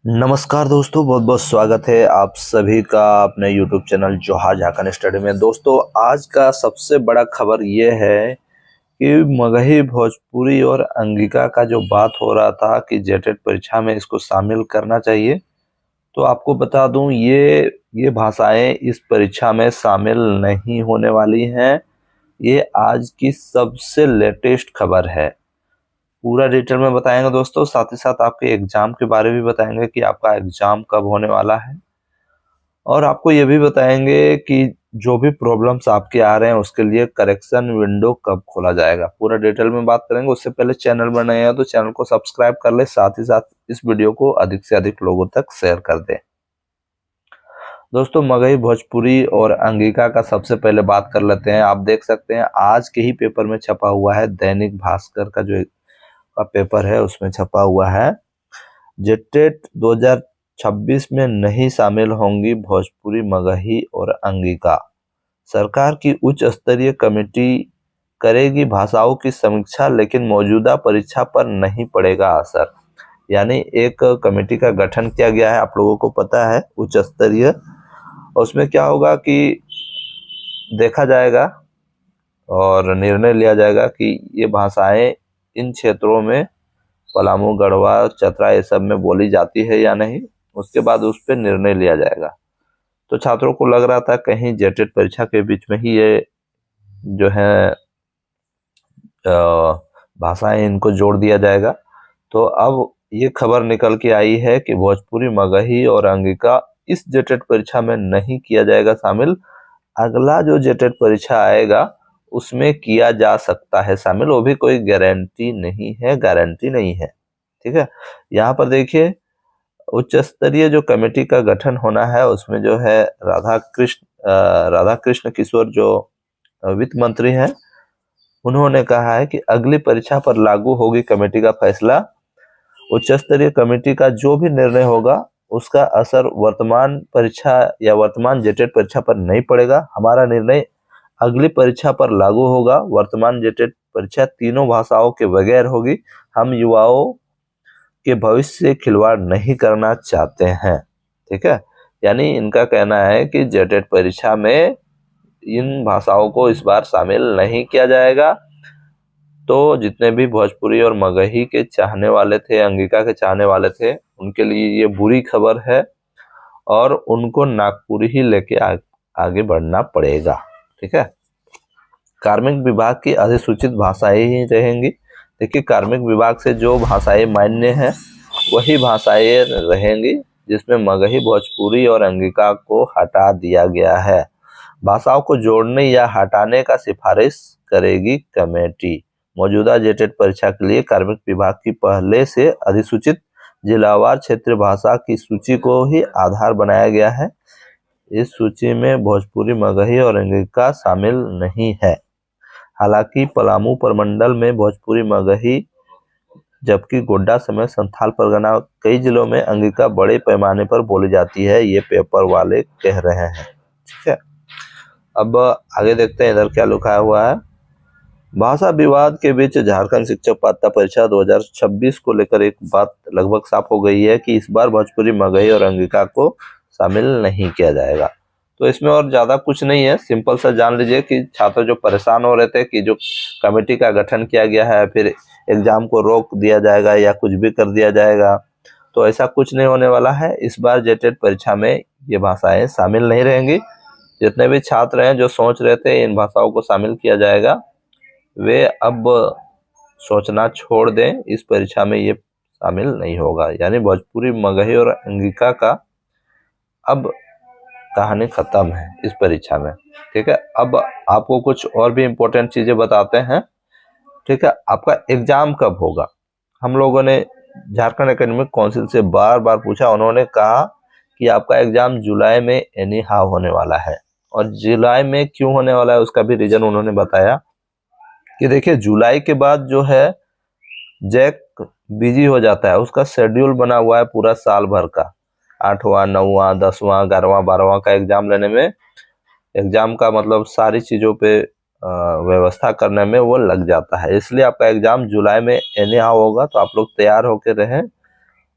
नमस्कार दोस्तों, बहुत बहुत स्वागत है आप सभी का अपने YouTube चैनल जोहार झारखंड स्टडी में। दोस्तों, आज का सबसे बड़ा खबर ये है कि मगही भोजपुरी और अंगिका का जो बात हो रहा था कि जेटेट परीक्षा में इसको शामिल करना चाहिए, तो आपको बता दूं ये भाषाएं इस परीक्षा में शामिल नहीं होने वाली हैं। ये आज की सबसे लेटेस्ट खबर है। पूरा डिटेल में बताएंगे दोस्तों, साथ ही साथ आपके एग्जाम के बारे में भी बताएंगे कि आपका एग्जाम कब होने वाला है, और आपको ये भी बताएंगे कि जो भी प्रॉब्लम्स आपके आ रहे हैं उसके लिए करेक्शन विंडो कब खोला जाएगा। पूरा डिटेल में बात करेंगे। उससे पहले चैनल पर नए हैं तो चैनल को सब्सक्राइब कर ले, साथ ही साथ इस वीडियो को अधिक से अधिक लोगों तक शेयर कर दें। दोस्तों, मगही भोजपुरी और अंगिका का सबसे पहले बात कर लेते हैं। आप देख सकते हैं आज के ही पेपर में छपा हुआ है, दैनिक भास्कर का जो का पेपर है उसमें छपा हुआ है, जेटेट 2026 में नहीं शामिल होंगी भोजपुरी, मगही और अंगिका। सरकार की उच्च स्तरीय कमेटी करेगी भाषाओं की समीक्षा, लेकिन मौजूदा परीक्षा पर नहीं पड़ेगा असर। यानी एक कमेटी का गठन किया गया है, आप लोगों को पता है, उच्च स्तरीय। उसमें क्या होगा कि देखा जाएगा और निर्णय लिया जाएगा कि ये भाषाएं इन क्षेत्रों में, पलामू, गढ़वा, चतरा, ये सब में बोली जाती है या नहीं। उसके बाद उस पर निर्णय लिया जाएगा। तो छात्रों को लग रहा था कहीं जेटेट परीक्षा के बीच में ही ये जो है भाषाएं इनको जोड़ दिया जाएगा। तो अब ये खबर निकल के आई है कि भोजपुरी, मगही और अंगिका इस जेटेट परीक्षा में नहीं किया जाएगा शामिल। अगला जो जेटेट परीक्षा आएगा उसमें किया जा सकता है शामिल, वो भी कोई गारंटी नहीं है। ठीक है, यहाँ पर देखिए उच्च स्तरीय जो कमेटी का गठन होना है उसमें जो है राधा कृष्ण किशोर जो वित्त मंत्री हैं, उन्होंने कहा है कि अगली परीक्षा पर लागू होगी कमेटी का फैसला। उच्च स्तरीय कमेटी का जो भी निर्णय होगा उसका असर वर्तमान परीक्षा या वर्तमान जेटेट परीक्षा पर नहीं पड़ेगा। हमारा निर्णय अगली परीक्षा पर लागू होगा। वर्तमान जेटेट परीक्षा तीनों भाषाओं के बगैर होगी। हम युवाओं के भविष्य से खिलवाड़ नहीं करना चाहते हैं। ठीक है, यानी इनका कहना है कि जेटेट परीक्षा में इन भाषाओं को इस बार शामिल नहीं किया जाएगा। तो जितने भी भोजपुरी और मगही के चाहने वाले थे, अंगिका के चाहने वाले थे, उनके लिए ये बुरी खबर है और उनको नागपुरी ही लेके आगे बढ़ना पड़ेगा। ठीक है, कार्मिक विभाग की अधिसूचित भाषाएं ही रहेंगी। देखिए, कार्मिक विभाग से जो भाषाएं मान्य हैं वही भाषाएं रहेंगी, जिसमें मगही, भोजपुरी और अंगिका को हटा दिया गया है। भाषाओं को जोड़ने या हटाने का सिफारिश करेगी कमेटी। मौजूदा जेटेट परीक्षा के लिए कार्मिक विभाग की पहले से अधिसूचित जिलावार क्षेत्रीय भाषा की सूची को ही आधार बनाया गया है। इस सूची में भोजपुरी, मगही और अंगिका शामिल नहीं है। हालांकि पलामू प्रमंडल में भोजपुरी, मगही, जबकि गोड्डा समेत संथाल परगना कई जिलों में अंगिका बड़े पैमाने पर बोली जाती है, ये पेपर वाले कह रहे हैं। ठीक है, अब आगे देखते हैं इधर क्या लिखा हुआ है। भाषा विवाद के बीच झारखंड शिक्षक पात्रता परीक्षा 2026 को लेकर एक बात लगभग साफ हो गई है कि इस बार भोजपुरी, मगही और अंगिका को शामिल नहीं किया जाएगा। तो इसमें और ज्यादा कुछ नहीं है, सिंपल सा जान लीजिए कि छात्र जो परेशान हो रहे थे कि जो कमेटी का गठन किया गया है फिर एग्जाम को रोक दिया जाएगा या कुछ भी कर दिया जाएगा, तो ऐसा कुछ नहीं होने वाला है। इस बार जेटेट परीक्षा में ये भाषाएं शामिल नहीं रहेंगी। जितने भी छात्र हैं जो सोच रहे थे इन भाषाओं को शामिल किया जाएगा, वे अब सोचना छोड़ दें, इस परीक्षा में ये शामिल नहीं होगा। यानी भोजपुरी, मगही और अंगिका का अब कहानी खत्म है इस परीक्षा में। ठीक है, अब आपको कुछ और भी इम्पोर्टेंट चीजें बताते हैं। ठीक है, आपका एग्जाम कब होगा? हम लोगों ने झारखंड एकेडमिक काउंसिल से बार बार पूछा, उन्होंने कहा कि आपका एग्जाम जुलाई में एनी हाउ होने वाला है। और जुलाई में क्यों होने वाला है उसका भी रीजन उन्होंने बताया कि देखिए, जुलाई के बाद जो है जैक बिजी हो जाता है, उसका शेड्यूल बना हुआ है पूरा साल भर का, 8वां, 9वां, 10वां, 11वां, 12वां का एग्जाम लेने में, एग्जाम का मतलब सारी चीजों पे व्यवस्था करने में वो लग जाता है। इसलिए आपका एग्जाम जुलाई में एनी हाउ होगा, तो आप लोग तैयार होकर रहें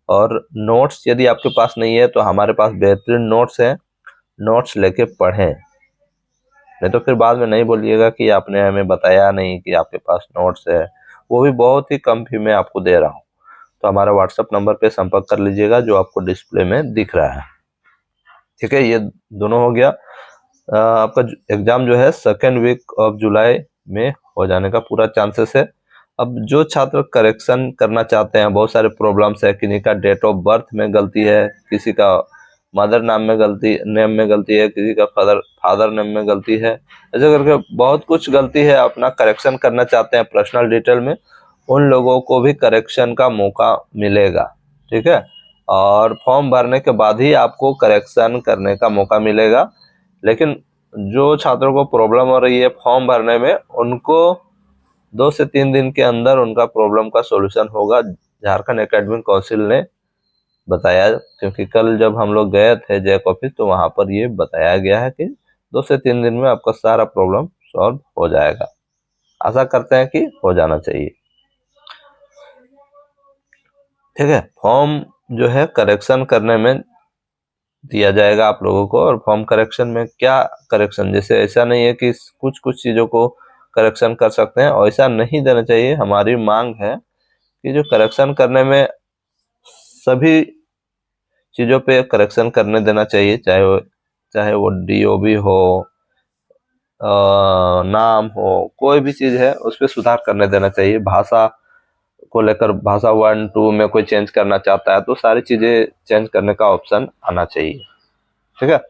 और नोट्स यदि आपके पास नहीं है तो हमारे पास बेहतरीन नोट्स हैं, नोट्स लेके पढ़ें, नहीं तो फिर बाद में नहीं बोलिएगा कि आपने हमें बताया नहीं कि आपके पास नोट्स है। वो भी बहुत ही कम फी में आपको दे रहा हूँ। तो हमारा व्हाट्सएप नंबर पे संपर्क कर लीजिएगा जो आपको डिस्प्ले में दिख रहा है। ठीक है, ये दोनों हो गया। आपका एग्जाम जो है 2nd वीक ऑफ जुलाई में हो जाने का पूरा चांसेस है। अब जो छात्र करेक्शन करना चाहते हैं, बहुत सारे प्रॉब्लम्स है, किसी का डेट ऑफ बर्थ में गलती है, किसी का मदर नेम में गलती है, किसी का फादर नेम में गलती है, ऐसे करके बहुत कुछ गलती है, अपना करेक्शन करना चाहते हैं पर्सनल डिटेल में, उन लोगों को भी करेक्शन का मौका मिलेगा। ठीक है, और फॉर्म भरने के बाद ही आपको करेक्शन करने का मौका मिलेगा। लेकिन जो छात्रों को प्रॉब्लम हो रही है फॉर्म भरने में, उनको 2 से 3 दिन के अंदर उनका प्रॉब्लम का सॉल्यूशन होगा, झारखंड एकेडमिक काउंसिल ने बताया। क्योंकि कल जब हम लोग गए थे जैक ऑफिस तो वहां पर ये बताया गया है कि 2 से 3 दिन में आपका सारा प्रॉब्लम सॉल्व हो जाएगा। आशा करते हैं कि हो जाना चाहिए। ठीक है, फॉर्म जो है करेक्शन करने में दिया जाएगा आप लोगों को। और फॉर्म करेक्शन में क्या करेक्शन, जैसे ऐसा नहीं है कि कुछ कुछ चीज़ों को करेक्शन कर सकते हैं, और ऐसा नहीं देना चाहिए। हमारी मांग है कि जो करेक्शन करने में सभी चीज़ों पे करेक्शन करने देना चाहिए, चाहे वो डीओबी हो, नाम हो, कोई भी चीज़ है उस पर सुधार करने देना चाहिए। भाषा को लेकर भाषा 1, 2 में कोई चेंज करना चाहता है तो सारी चीज़ें चेंज करने का ऑप्शन आना चाहिए। ठीक है,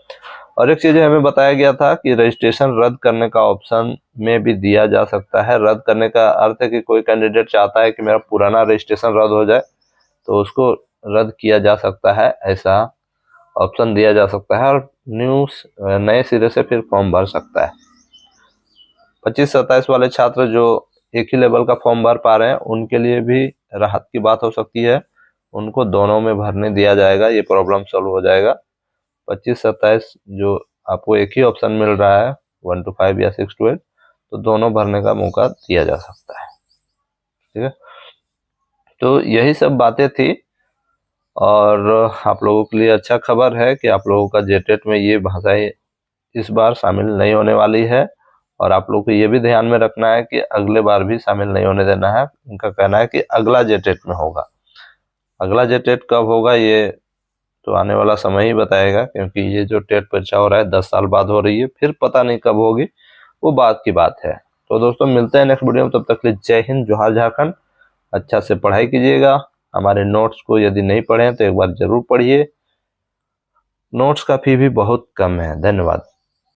और एक चीज़ हमें बताया गया था कि रजिस्ट्रेशन रद्द करने का ऑप्शन में भी दिया जा सकता है। रद्द करने का अर्थ है कि कोई कैंडिडेट चाहता है कि मेरा पुराना रजिस्ट्रेशन रद्द हो जाए तो उसको रद्द किया जा सकता है, ऐसा ऑप्शन दिया जा सकता है, और नए सिरे से फिर फॉर्म भर सकता है। 25-27 वाले छात्र जो एक ही लेवल का फॉर्म भर पा रहे हैं उनके लिए भी राहत की बात हो सकती है, उनको दोनों में भरने दिया जाएगा, ये प्रॉब्लम सॉल्व हो जाएगा। 25-27 जो आपको एक ही ऑप्शन मिल रहा है 1 to 5 या 6 to 8, तो दोनों भरने का मौका दिया जा सकता है। ठीक है, तो यही सब बातें थी, और आप लोगों के लिए अच्छा खबर है कि आप लोगों का जेटेट में ये भाषाएं इस बार शामिल नहीं होने वाली है। और आप लोग को ये भी ध्यान में रखना है कि अगले बार भी शामिल नहीं होने देना है। उनका कहना है कि अगला जेटेट में होगा। अगला जेटेट कब होगा ये तो आने वाला समय ही बताएगा, क्योंकि ये जो टेट परीक्षा हो रहा है 10 साल बाद हो रही है, फिर पता नहीं कब होगी, वो बात की बात है। तो दोस्तों मिलते हैं नेक्स्ट वीडियो में, तब तक के लिए जय हिंद, जोहार झारखंड। अच्छा से पढ़ाई कीजिएगा। हमारे नोट्स को यदि नहीं पढ़े तो एक बार जरूर पढ़िए, नोट्स का फी भी बहुत कम है। धन्यवाद।